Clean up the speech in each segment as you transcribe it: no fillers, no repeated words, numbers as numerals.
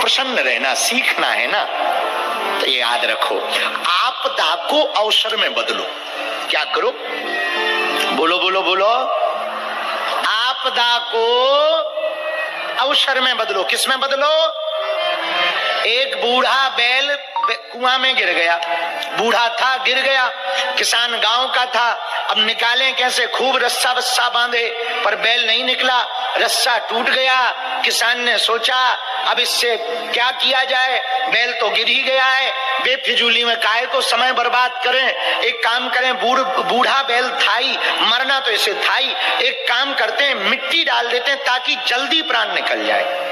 प्रसन्न रहना सीखना है ना, तो ये याद रखो, आपदा को अवसर में बदलो। क्या करो? बोलो बोलो बोलो। आपदा को अवसर में बदलो। किस में बदलो? एक बूढ़ा बैल कुआं में गिर गया, बूढ़ा था गिर गया, किसान गांव का था, अब निकालें कैसे? खूब रस्सा वस्सा बांधे पर बैल नहीं निकला, रस्सा टूट गया। किसान ने सोचा अब इससे क्या किया जाए, बैल तो गिर ही गया है, बेफिजूली में काहे को समय बर्बाद करें, एक काम करें, बूढ़ा बैल था ही, मरना तो इसे था ही, एक काम करते हैं मिट्टी डाल देते हैं ताकि जल्दी प्राण निकल जाए,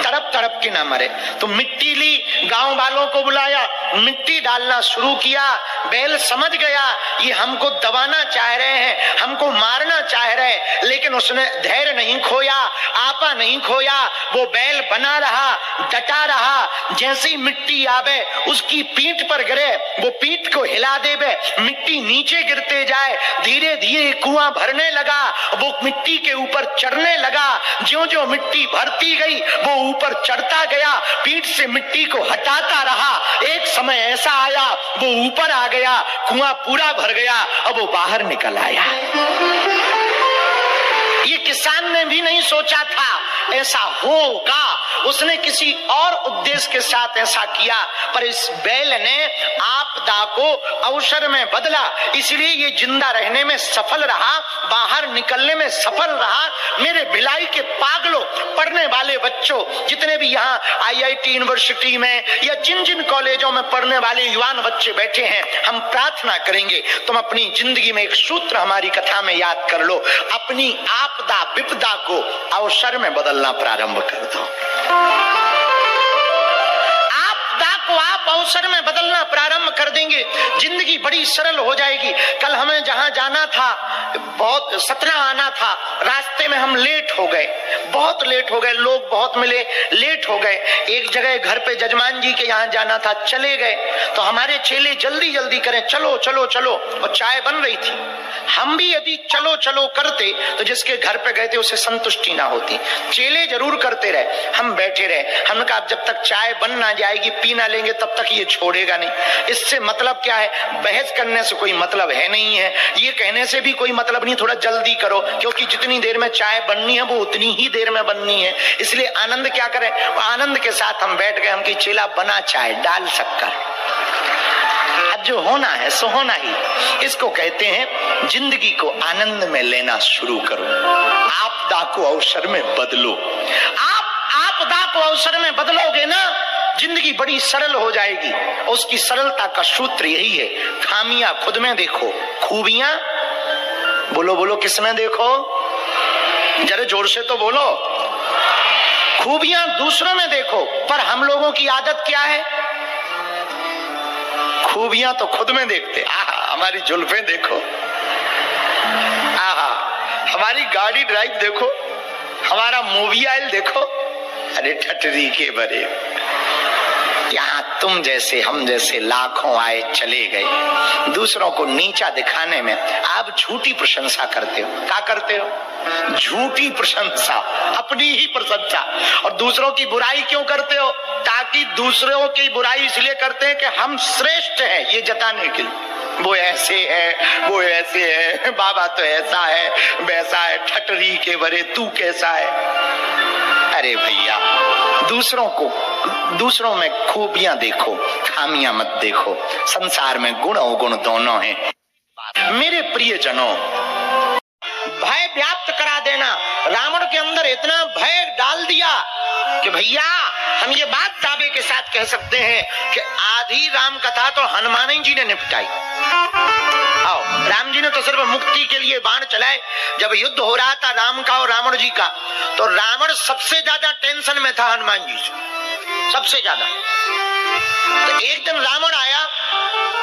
तड़प तड़प के ना मरे। तो मिट्टी ली, गांव वालों को बुलाया, मिट्टी डालना शुरू किया। बैल समझ गया ये हमको दबाना चाह रहे हैं, हमको मारना चाह रहे हैं, लेकिन उसने धैर्य नहीं खोया, आपा नहीं खोया, वो बैल बना रहा, डटा रहा। जैसी मिट्टी आवे उसकी पीठ पर गिरे, वो पीठ को हिला देवे, मिट्टी नीचे गिरते जाए, धीरे धीरे कुआं भरने लगा, वो मिट्टी के ऊपर चढ़ने लगा। ज्यों ज्यों मिट्टी भरती गई वो ऊपर चढ़ता गया, पीठ से मिट्टी को हटाता रहा। एक समय ऐसा आया वो ऊपर आ गया, कुआं पूरा भर गया, अब वो बाहर निकल आया। ये किसान ने भी नहीं सोचा था ऐसा होगा, उसने किसी और उद्देश्य के साथ ऐसा किया, पर इस बैल ने आपदा को अवसर में बदला, इसलिए ये जिंदा रहने में सफल रहा, बाहर निकलने में सफल रहा। मेरे भिलाई के पागलों, पढ़ने वाले बच्चों, जितने भी यहाँ IIT यूनिवर्सिटी में या जिन जिन कॉलेजों में पढ़ने वाले युवान बच्चे बैठे हैं, हम प्रार्थना करेंगे तुम अपनी जिंदगी में एक सूत्र हमारी कथा में याद कर लो, अपनी आपदा विपदा को अवसर में बदलना प्रारंभ कर दो। आपदा को आप अवसर में बदलना प्रारंभ कर देंगे, जिंदगी बड़ी सरल हो जाएगी। कल हमें जहां जाना था, बहुत सतना आना था, रास्ते में हम लेट हो गए, बहुत लेट हो गए, लोग बहुत मिले, लेट हो गए। एक जगह घर पे जजमान जी के यहाँ जाना था, चले गए, तो हमारे चेले जल्दी जल्दी करें, चलो चलो चलो, और चाय बन रही थी। हम भी यदि चलो चलो करते तो जिसके घर पे गए थे उसे संतुष्टि ना होती। चेले जरूर करते रहे, हम बैठे रहे। हमने कहा जब तक चाय बन ना जाएगी, पी ना लेंगे, तब तक ये छोड़ेगा नहीं। इससे मतलब क्या है? बहस करने से कोई मतलब है नहीं है, ये कहने से भी कोई मतलब नहीं, थोड़ा जल्दी करो, क्योंकि जितनी देर में चाय बननी है वो उतनी ही देर में बननी है। इसलिए आनंद क्या करें? आनंद के साथ हम बैठ गए। हम की चेला बना चाय, डाल शक्कर, अब जो होना है सो होना ही। इसको कहते हैं जिंदगी को आनंद में लेना शुरू करो, आपदा को अवसर में बदलो। आप आपदा को अवसर में बदलोगे ना, जिंदगी बड़ी सरल हो जाएगी। उसकी सरलता का सूत्र यही है, खामियां खुद में देखो, खूबियां बोलो बोलो किस में देखो, जरा जोर से तो बोलो। खूबियां दूसरों में देखो, पर हम लोगों की आदत क्या है? खूबियां तो खुद में देखते। आहा, हमारी जुल्फें देखो, आहा, हमारी गाड़ी ड्राइव देखो, हमारा मोबाइल देखो। अरे ठटरी के बरे, यहाँ तुम जैसे हम जैसे लाखों आए चले गए, दूसरों को नीचा दिखाने में आप झूठी प्रशंसा करते हो। क्या करते हो? झूठी प्रशंसा, अपनी ही प्रशंसा। और दूसरों की बुराई क्यों करते हो? ताकि दूसरों की बुराई इसलिए करते हैं कि हम श्रेष्ठ हैं, ये जताने के लिए। वो ऐसे है, वो ऐसे है, बाबा तो ऐसा है, वैसा है, ठटरी के बरे तू कैसा है। अरे भैया, दूसरों में खूबियां देखो, खामियां मत देखो। संसार में गुण और गुण दोनों हैं। मेरे प्रियजनों, भय व्याप्त करा देना। रावण के अंदर इतना भय डाल दिया कि भैया हम ये बात दावे के साथ कह सकते हैं कि आधी राम कथा तो हनुमान जी ने निपटाई। आओ, राम जी ने तो सिर्फ मुक्ति के लिए बाण चलाए। जब युद्ध हो रहा था राम का और रावण जी का, तो रावण सबसे ज्यादा टेंशन में था हनुमान जी से, सबसे ज्यादा। तो एक दिन रावण आया,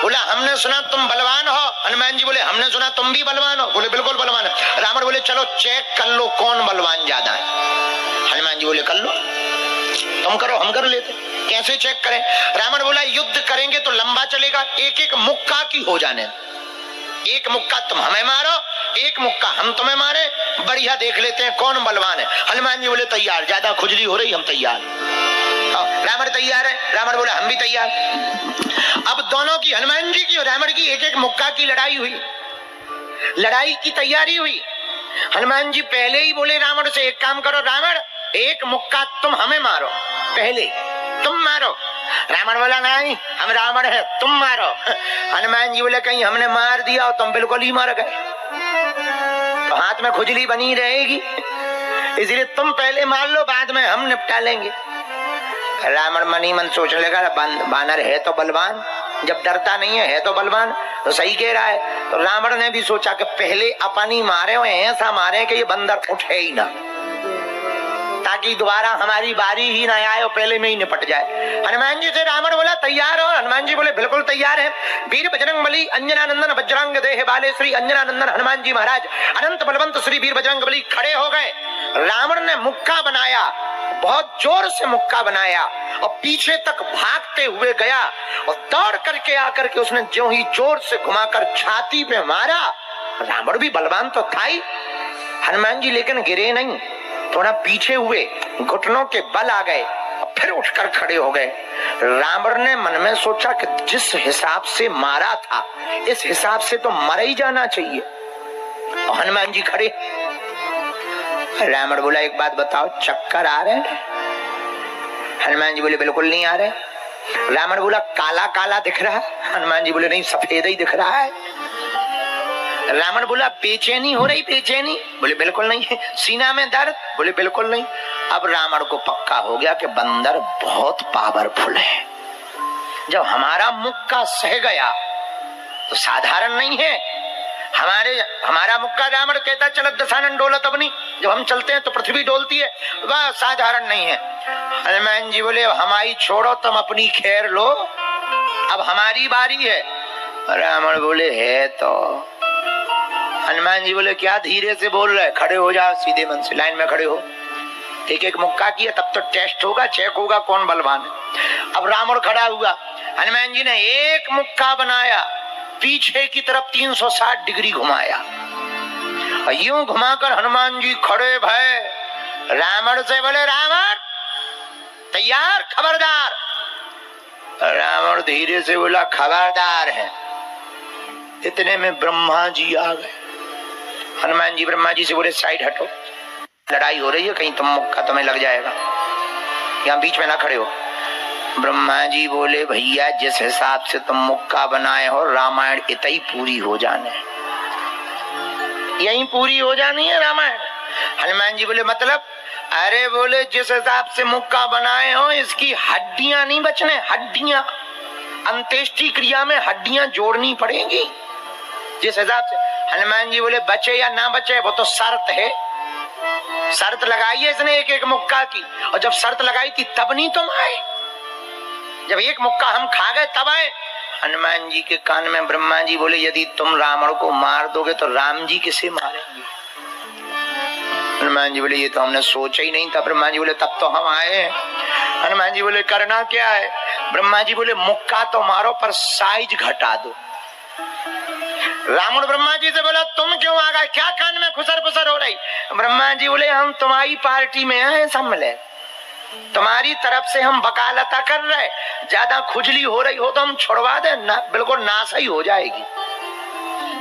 बोला हमने सुना तुम बलवान हो। हनुमान जी बोले हमने सुना तुम भी बलवान हो। बोले बिल्कुल बलवान है। रावण बोले चलो चेक कर लो कौन बलवान ज्यादा है। हनुमान जी बोले कर लो, तुम करो हम कर लेते। कैसे चेक करें? रावण बोला युद्ध करेंगे तो लंबा चलेगा, एक एक मुक्का की हो जाने, एक मुक्का तुम हमें मारो, एक मुक्का हम तुम्हें मारे, बढ़िया देख लेते हैं कौन बलवान है। हनुमान जी बोले तैयार, ज्यादा खुजली हो रही हम तैयार। रावण तैयार है, रावण बोला हम भी तैयार। अब दोनों की, हनुमान जी की और रावण की, एक एक मुक्का की लड़ाई हुई, लड़ाई की तैयारी हुई। हनुमान जी पहले ही बोले रावण से, एक काम करो रावण, एक मुक्का तुम हमें मारो, पहले तुम मारो। रावण बोला नहीं, हम रावण है, तुम मारो। हनुमान जी बोले कहीं हमने मार दिया और तुम बिल्कुल ही मर गए तो हाथ में खुजली बनी रहेगी, इसलिए तुम पहले मार लो, बाद में हम निपटा लेंगे। रावण मन ही मन सोचने लगा बानर है तो बलवान, जब डरता नहीं है तो बलवान, तो सही कह रहा है। तो रावण ने भी सोचा कि पहले अपन ही मारे और ऐसा मारे कि ये बंदर उठे ही ना, ताकि दोबारा हमारी बारी ही ना आए और पहले में ही निपट जाए। हनुमान जी से रावण बोला तैयार हो? हनुमान जी बोले बिल्कुल तैयार है। वीर बजरंग बली अंजनानंदन वज्रांग देह बाले श्री अंजनानंदन हनुमान जी महाराज अनंत बलवंत श्री वीर बजरंग बली खड़े हो गए। रावण ने मुक्का बनाया, बहुत जोर से मुक्का बनाया और पीछे तक भागते हुए गया और दौड़ करके आकर के उसने जो ही जोर से घुमाकर छाती पे मारा। रावण भी बलवान तो था ही, हनुमान जी लेकिन गिरे नहीं, थोड़ा पीछे हुए, घुटनों के बल आ गए, फिर उठकर खड़े हो गए। रावण ने मन में सोचा कि जिस हिसाब से मारा था इस हिसाब से तो मर ही जाना चाहिए। और हनुमान जी खड़े। रावण बोला एक बात बताओ, चक्कर आ रहे हैं? हनुमान जी बोले बिल्कुल नहीं आ रहे। रावण बोला काला काला दिख रहा है? हनुमान जी बोले नहीं, सफेद ही दिख रहा है। रावण बोला बेचैनी हो रही? बेचैनी? बोले बिल्कुल नहीं है। सीना में दर्द? बोले बिल्कुल नहीं। अब रावण को पक्का हो गया कि बंदर बहुत पावरफुल है, जब हमारा मुक्का सह गया तो साधारण नहीं है। हमारा मुक्का, रावण कहता चलत दशानन डोलत अपनी, जब हम चलते हैं तो पृथ्वी डोलती है, वह साधारण नहीं है। हनुमान जी बोले हमारी छोड़ो, तुम अपनी खैर लो, अब हमारी बारी है। रावण बोले है तो। हनुमान जी बोले क्या धीरे से बोल रहे, खड़े हो जाओ, सीधे मन से लाइन में खड़े हो। एक एक मुक्का किया, तब तो टेस्ट होगा, चेक होगा कौन बलवान है। अब रावण खड़ा हुआ, हनुमान जी ने एक मुक्का बनाया, पीछे की तरफ 360 डिग्री घुमाया, यूं घुमाकर हनुमान जी खड़े भय। रावण से बोले रावण तैयार, खबरदार। रावण धीरे से बोला खबरदार है। इतने में ब्रह्मा जी आ गए। हनुमान जी ब्रह्मा जी से बोले साइड हटो, लड़ाई हो रही है, कहीं तुम मुक्का तुम्हें लग जाएगा, यहाँ बीच में ना खड़े हो। ब्रह्मा जी बोले भैया जिस हिसाब से तुम मुक्का बनाए हो, रामायण इतना ही पूरी हो जाने, यही पूरी हो जानी है रामायण। हनुमान जी बोले मतलब? अरे बोले जिस हिसाब से मुक्का बनाए हो इसकी हड्डियां नहीं बचने, हड्डियां, अंत्येष्टि क्रिया में हड्डियां जोड़नी पड़ेगी जिस हिसाब से। हनुमान जी बोले बचे या ना बचे वो तो शर्त है, शर्त लगाई है इसने एक एक मुक्का की, और जब शर्त लगाई थी तब नहीं तुम आए, जब एक मुक्का हम खा गए तब आए। हनुमान जी के कान में ब्रह्मा जी बोले यदि तुम रावण को मार दोगे तो राम जी किसे मारेंगे? हनुमान जी बोले ये तो हमने सोचा ही नहीं था। ब्रह्मा जी बोले तब तो हम आए। हनुमान जी बोले करना क्या है? ब्रह्मा जी बोले मुक्का तो मारो पर साइज घटा दो। रावण ब्रह्मा जी से बोला तुम क्यों आ गए, क्या कान में खुसर पुसर हो रही? ब्रह्मा जी बोले हम तुम्हारी पार्टी में आए, सम्मले तुम्हारी तरफ से हम वकालता कर रहे, ज्यादा खुजली हो रही हो तो हम छुड़वा दे ना, बिल्कुल नाश ही हो जाएगी।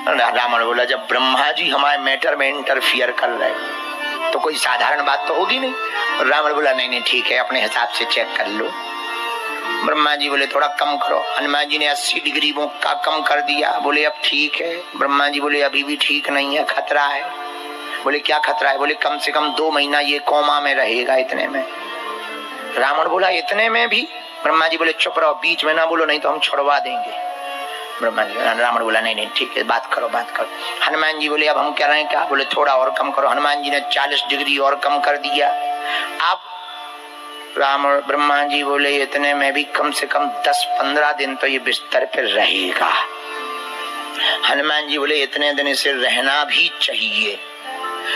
रावण बोला जब ब्रह्मा जी हमारे मैटर में इंटरफियर कर रहे तो कोई साधारण बात तो होगी नहीं। रावण बोला नहीं नहीं ठीक है, अपने हिसाब से चेक कर लो। ब्रह्मा जी बोले थोड़ा कम करो। हनुमान जी ने 80 डिग्री मुक्का कम कर दिया, बोले अब ठीक है। ब्रह्मा जी बोले अभी भी ठीक नहीं है, खतरा है। बोले क्या खतरा है? बोले कम से कम 2 महीना ये कोमा में रहेगा, इतने में। रावण बोला इतने में भी? ब्रह्मा जी बोले चुप रहो, बीच में ना बोलो नहीं तो हम छुड़वा देंगे। ब्रह्मा जी, रावण बोला नहीं नहीं ठीक है, बात करो बात करो। हनुमान जी बोले अब हम कह रहे हैं क्या? बोले थोड़ा और कम करो। हनुमान जी ने 40 डिग्री और कम कर दिया। अब रावण ब्रह्मा जी बोले इतने में भी कम से कम 10-15 दिन तो ये बिस्तर पर रहेगा। हनुमान जी बोले इतने दिन इसे रहना भी चाहिए।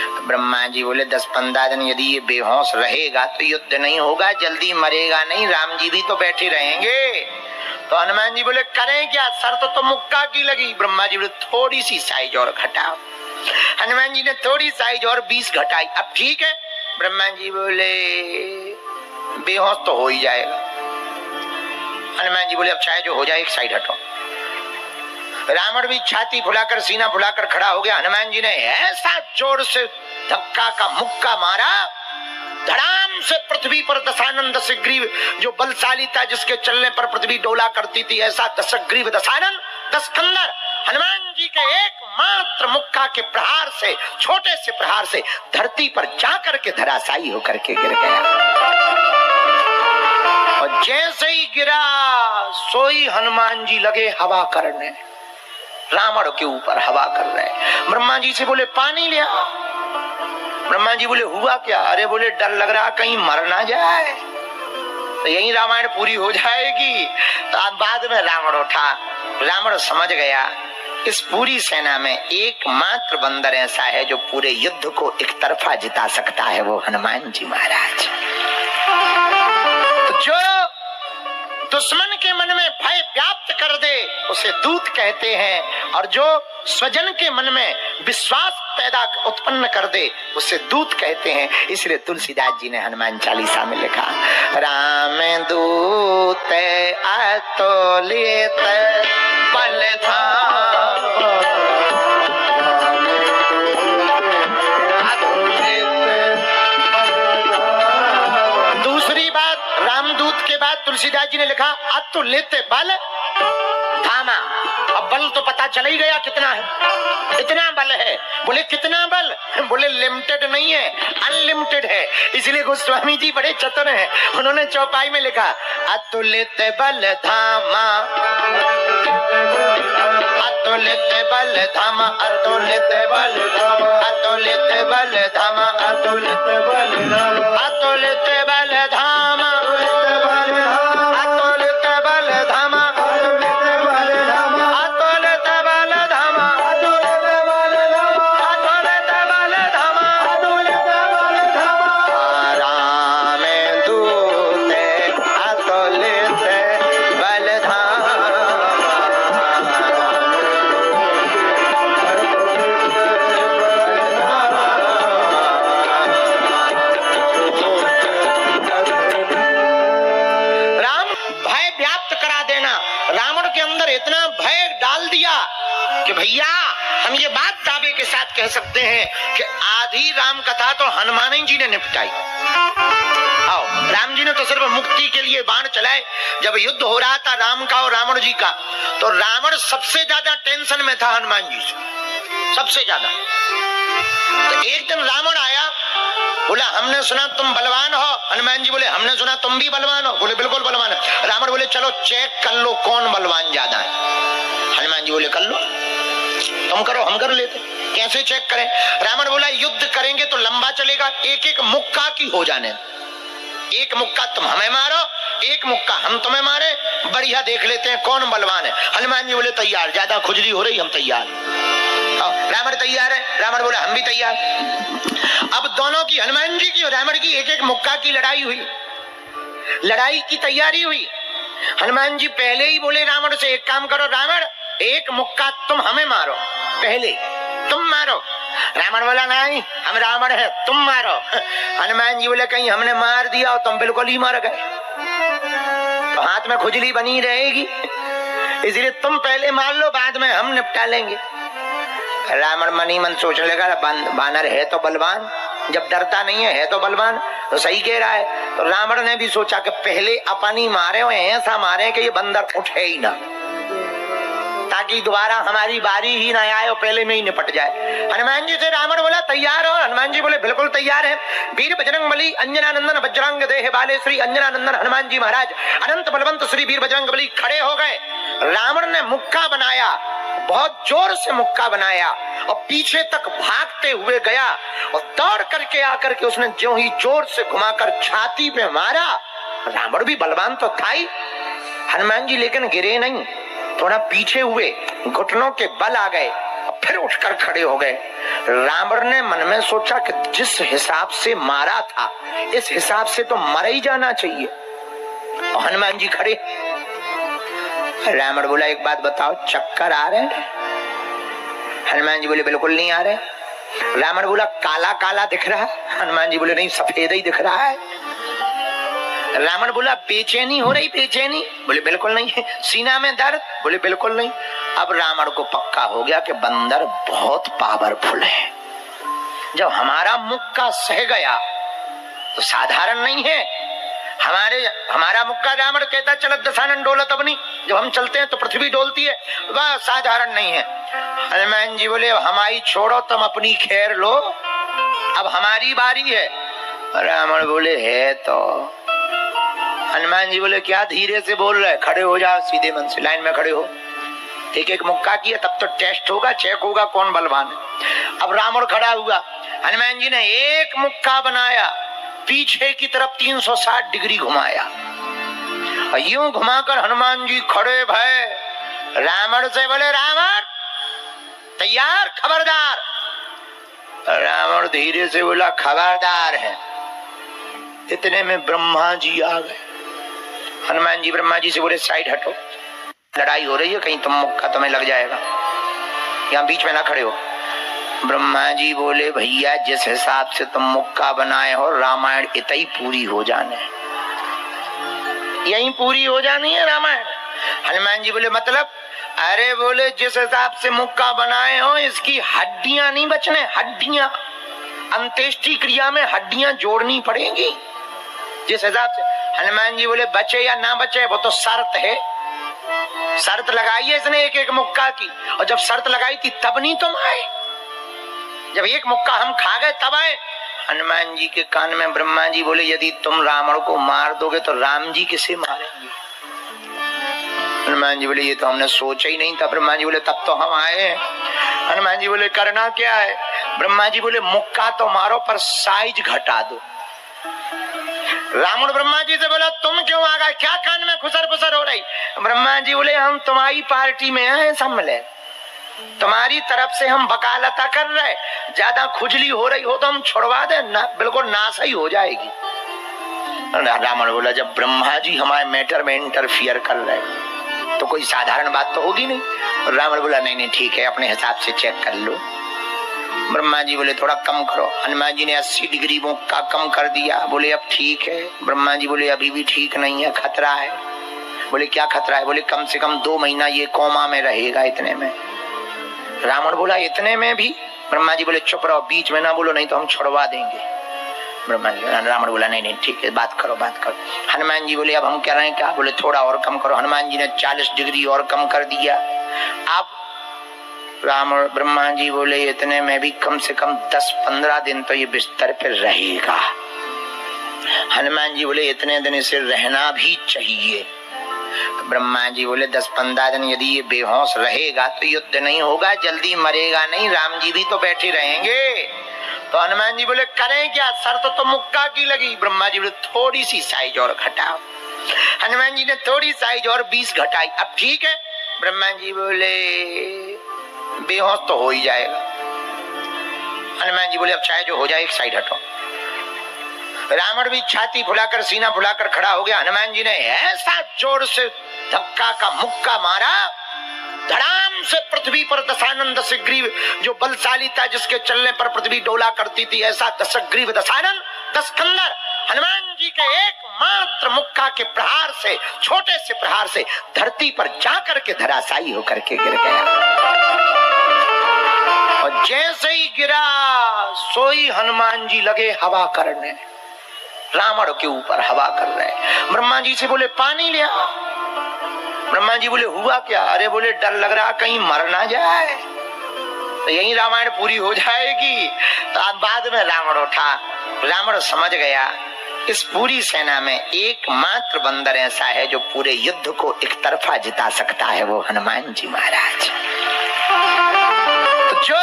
तो ब्रह्मा जी बोले 10-15 दिन यदि ये बेहोश रहेगा तो युद्ध नहीं होगा, जल्दी मरेगा नहीं, राम जी भी तो बैठे रहेंगे। तो हनुमान जी बोले करें क्या? शर्त तो मुक्का की लगी। ब्रह्मा जी बोले थोड़ी सी साइज और घटाओ। हनुमान जी ने थोड़ी साइज और 20 घटाई, अब ठीक है। ब्रह्मा जी बोले बेहोश तो हो ही जाएगा। हनुमान जी बोले अब चाहे जो हो जाए, एक साइड हटो। रावण भी छाती फुलाकर सीना फुलाकर खड़ा हो गया। हनुमान जी ने ऐसा जोर से धक्का का मुक्का मारा, धड़ाम से पृथ्वी पर दशानन दशग्रीव, जो बलशाली था जिसके चलने पर पृथ्वी डोला करती थी, ऐसा दशग्रीव दशानन दशकंदर हनुमान जी के एकमात्र मुक्का के प्रहार से, छोटे से प्रहार से धरती पर जाकर के धराशायी होकर के गिर गया। और जैसे ही गिरा सोई हनुमान जी लगे हवा करने, रावण के ऊपर हवा कर रहे। ब्रह्मा जी से बोले पानी ले आओ। ब्रह्मा जी बोले हुआ क्या? अरे बोले डर लग रहा कहीं मर ना जाए, तो यही रामायण पूरी हो जाएगी। तो बाद में रावण उठा। रावण समझ गया इस पूरी सेना में एकमात्र बंदर ऐसा है जो पूरे युद्ध को एक तरफा जिता सकता है, वो हनुमान जी महाराज। तो जो दुश्मन के मन में भय व्याप्त कर दे उसे दूत कहते हैं, और जो स्वजन के मन में विश्वास पैदा उत्पन्न कर दे उसे दूत कहते हैं। इसलिए तुलसीदास जी ने हनुमान चालीसा में लिखा, राम दूत अतुलित बलधाम। दूसरी बात, रामदूत के बाद तुलसीदास जी ने लिखा अतुलित बल धामा। अब बल तो पता चल ही गया कितना है, इतना बल है। बोले कितना बल? बोले लिमिटेड नहीं है, अनलिमिटेड है। इसलिए गोस्वामी जी बड़े चतुर हैं, उन्होंने चौपाई में लिखा अतुलित बल धामा, अतुलित बल धामा, अतुलित बल धामा, अतुलित बल धामा, अतुलित बल धामा, अतुलित बल धामा, अतुलित बल धामा, भैया हम ये बात दावे के साथ कह सकते हैं कि आधी राम कथा तो हनुमान जी ने निपटाई। आओ, राम जी ने तो सिर्फ मुक्ति के लिए बाण चलाए। जब युद्ध हो रहा था राम का और रावण जी का, तो रावण सबसे ज्यादा टेंशन में था हनुमान जी से, सबसे ज्यादा। तो एक दिन रावण आया, बोला हमने सुना तुम बलवान हो। हनुमान जी बोले हमने सुना तुम भी बलवान हो। बोले बिल्कुल बलवान है। रावण बोले चलो चेक कर लो कौन बलवान ज्यादा है। हनुमान जी बोले कर लो, तुम करो हम कर लेते। कैसे चेक करें? रावण बोला युद्ध करेंगे तो लंबा चलेगा, एक एक मुक्का की हो जाने। एक मुक्का तुम हमें मारो, एक मुक्का हम तुम्हें मारे, बढ़िया देख लेते हैं कौन बलवान है। हनुमान जी बोले तैयार, ज्यादा खुजली हो रही हम तैयार। रावण तैयार है, रावण बोला हम भी तैयार। अब दोनों की, हनुमान जी की और रावण की, एक एक मुक्का की लड़ाई हुई, लड़ाई की तैयारी हुई। हनुमान जी पहले ही बोले रावण से एक काम करो रावण, एक मुक्का तुम हमें मारो, पहले तुम मारो। रावण बोला नहीं हम रावण है, तुम मारो। हनुमान जी बोले कहीं हमने मार दिया और तुम बिल्कुल ही मर गए तो हाथ में खुजली बनी रहेगी, इसलिए तुम पहले मार लो, बाद में हम निपटा लेंगे। रावण मनी मन सोचने लगा बानर है तो बलवान, जब डरता नहीं है तो बलवान, तो सही कह रहा है। तो रावण ने भी सोचा कि पहले अपनी मारे हुए ऐसा मारे कि ये बंदर उठे ही ना, ताकि दोबारा हमारी बारी ही ना आए और पहले में ही निपट जाए। हनुमान जी से रावण बोला तैयार हो? हनुमान जी बोले बिल्कुल तैयार है। वीर बजरंग बली अंजनानंदन वज्रांग देह बाले श्री अंजनानंदन हनुमान जी महाराज अनंत बलवंत श्री वीर बजरंग बली खड़े हो गए। रावण ने मुक्का बनाया, बहुत जोर से मुक्का बनाया और पीछे तक भागते हुए गया और दौड़ करके आकर के उसने ज्यों ही जोर से घुमाकर छाती पे मारा। रावण भी बलवान तो था ही, हनुमान जी लेकिन गिरे नहीं, थोड़ा पीछे हुए, घुटनों के बल आ गए और फिर उठकर खड़े हो गए। रावण ने मन में सोचा कि जिस हिसाब से मारा था इस हिसाब से तो मर ही जाना चाहिए। और हनुमान जी खड़े। रावण बोला एक बात बताओ, चक्कर आ रहे हैं? हनुमान जी बोले बिल्कुल नहीं आ रहे। रावण बोला काला काला दिख रहा है? हनुमान जी बोले नहीं, सफेद ही दिख रहा है। रावण बोला बेचैनी हो रही? बेचैनी? बोले बिल्कुल नहीं है। सीना में दर्द? बोले बिल्कुल नहीं। अब रावण को पक्का हो गया कि बंदर बहुत पावरफुल है। जब हमारा मुक्का सह गया तो साधारण नहीं है। हमारा मुक्का रावण कहता चलत दशानन डोलत अपनी, जब हम चलते हैं तो पृथ्वी डोलती है, वह साधारण नहीं है। हनुमान जी बोले हमारी छोड़ो, तुम अपनी खैर लो, अब हमारी बारी है। रावण बोले है तो। हनुमान जी बोले क्या धीरे से बोल रहे, खड़े हो जाओ, सीधे मन से लाइन में खड़े हो। एक एक मुक्का किया, तब तो टेस्ट होगा, चेक होगा कौन बलवान है। अब रावण खड़ा हुआ, हनुमान जी ने एक मुक्का बनाया, पीछे की तरफ 360 डिग्री घुमाया, और यूं घुमाकर हनुमान जी खड़े भय। रावण से बोले रावण तैयार, खबरदार। रावण धीरे से बोला खबरदार है। इतने में ब्रह्मा जी आ गए। हनुमान जी ब्रह्मा जी से बोले साइड हटो, लड़ाई हो रही है, कहीं तुम मुक्का तुम्हें लग जाएगा, यहाँ बीच में ना खड़े हो। ब्रह्मा जी बोले भैया जिस हिसाब से तुम मुक्का बनाए हो, रामायण इतना ही पूरी हो जाने, यही पूरी हो जानी है रामायण। हनुमान जी बोले मतलब? अरे बोले जिस हिसाब से मुक्का बनाए हो, इसकी हड्डियां नहीं बचने, हड्डियां अंत्येष्टि क्रिया में हड्डियां जोड़नी पड़ेगी जिस हिसाब से। हनुमान जी बोले बचे या ना बचे वो तो शर्त है, शर्त लगाई है इसने एक एक मुक्का की, और जब शर्त लगाई थी तब नहीं तुम आए, जब एक मुक्का हम खा गए तब आए। हनुमान जी के कान में ब्रह्मा जी बोले यदि तुम रावण को मार दोगे तो राम जी किसे मारेंगे? हनुमान जी बोले ये तो हमने सोचा ही नहीं था। ब्रह्मा जी बोले तब तो हम आए। हनुमान जी बोले करना क्या है? ब्रह्मा जी बोले मुक्का तो मारो पर साइज घटा दो। रावण ब्रह्मा जी से बोला तुम क्यों आ गए, क्या कान में खुसर फुसर हो रही? ब्रह्मा जी बोले हम तुम्हारी पार्टी में आए, सम्मले तुम्हारी तरफ से हम वकालता कर रहे, ज्यादा खुजली हो रही हो तो हम छुड़वा दे ना, बिल्कुल नाश ही हो जाएगी। रावण बोला जब ब्रह्मा जी हमारे मैटर में इंटरफियर कर रहे तो कोई साधारण बात तो होगी नहीं। रावण बोला नहीं नहीं ठीक है, अपने हिसाब से चेक कर लो। ब्रह्मा जी बोले थोड़ा कम करो। हनुमान जी ने 80 डिग्री मुक्का कम कर दिया। बोले अब ठीक है। ब्रह्मा जी बोले अभी भी ठीक नहीं है, खतरा है। बोले क्या खतरा है? बोले कम से कम 2 महीना ये कोमा में रहेगा, इतने में। रावण बोला इतने में भी? ब्रह्मा जी बोले चुप रहो, बीच में ना बोलो नहीं तो हम छुड़वा देंगे। रावण बोला नहीं नहीं ठीक है, बात करो बात करो। हनुमान जी बोले अब हम कह रहे हैं क्या? बोले थोड़ा और कम करो। हनुमान जी ने 40 डिग्री और कम कर दिया। अब रावण ब्रह्मा जी बोले इतने में भी कम से कम 10-15 दिन तो ये बिस्तर पे रहेगा। हनुमान जी बोले इतने दिन इसे रहना भी चाहिए। ब्रह्मा जी बोले 10-15 दिन यदि ये बेहोश रहेगा तो युद्ध नहीं होगा, जल्दी मरेगा नहीं, राम जी भी तो बैठे रहेंगे। तो हनुमान जी बोले करें क्या? शर्त तो मुक्का की लगी। ब्रह्मा जी बोले थोड़ी सी साइज और घटाओ। हनुमान जी ने थोड़ी साइज और 20 घटाई। अब ठीक है। ब्रह्मा जी बोले बेहोश तो हो ही जाएगा। हनुमान जी बोले अब चाहे जो हो जाए, एक साइड हटो। रावण भी छाती फुलाकर सीना फुलाकर खड़ा हो गया। हनुमान जी ने ऐसा जोर से धक्का का मुक्का मारा, धड़ाम से पृथ्वी पर दशानन दशग्रीव, जो बलशाली था जिसके चलने पर पृथ्वी डोला करती थी, ऐसा दशग्रीव दशानन दशकंदर हनुमान जी के एकमात्र मुक्का के प्रहार से, छोटे से प्रहार से धरती पर जाकर के धराशायी होकर के गिर गया। और जैसे ही गिरा सोई हनुमान जी लगे हवा करने, रावण के ऊपर हवा कर रहे। ब्रह्मा जी से बोले पानी ले आओ। ब्रह्मा जी बोले हुआ क्या? अरे बोले डर लग रहा कहीं मर ना जाए, तो यही रामायण पूरी हो जाएगी। तो अब बाद में रावण उठा। रावण समझ गया इस पूरी सेना में एकमात्र बंदर ऐसा है जो पूरे युद्ध को एक तरफा जिता सकता है, वो हनुमान जी महाराज। तो जो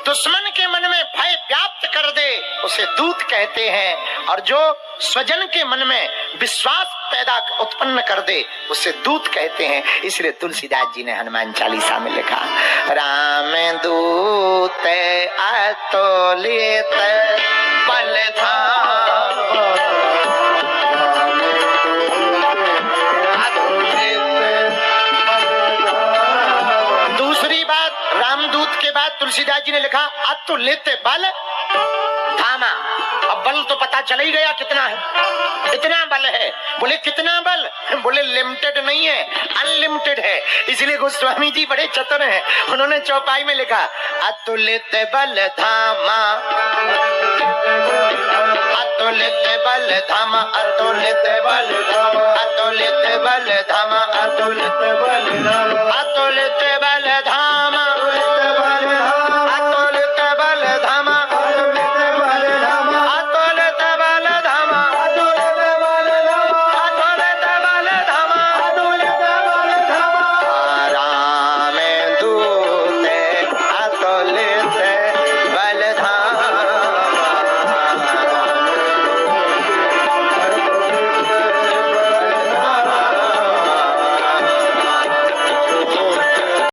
दुश्मन के मन में भय व्याप्त कर दे उसे दूत कहते हैं, और जो स्वजन के मन में विश्वास पैदा उत्पन्न कर दे उसे दूत कहते हैं। इसलिए तुलसीदास जी ने हनुमान चालीसा में लिखा, राम दूत अतुलित बलधाम। दूसरी बात, रामदूत के बाद तुलसीदास जी ने लिखा अतुलित बल धामा। अब बल तो पता चल ही गया कितना है, इतना बल है। बोले कितना बल? बोले लिमिटेड नहीं है, अनलिमिटेड है। इसलिए गोस्वामी जी बड़े चतुर हैं, उन्होंने चौपाई में लिखा अतुलित बल धामा, अतुलित बल धामा, अतुलित बल धामा, अतुलित बल धामा, अतुलित बल धामा, अतुलित बल धामा।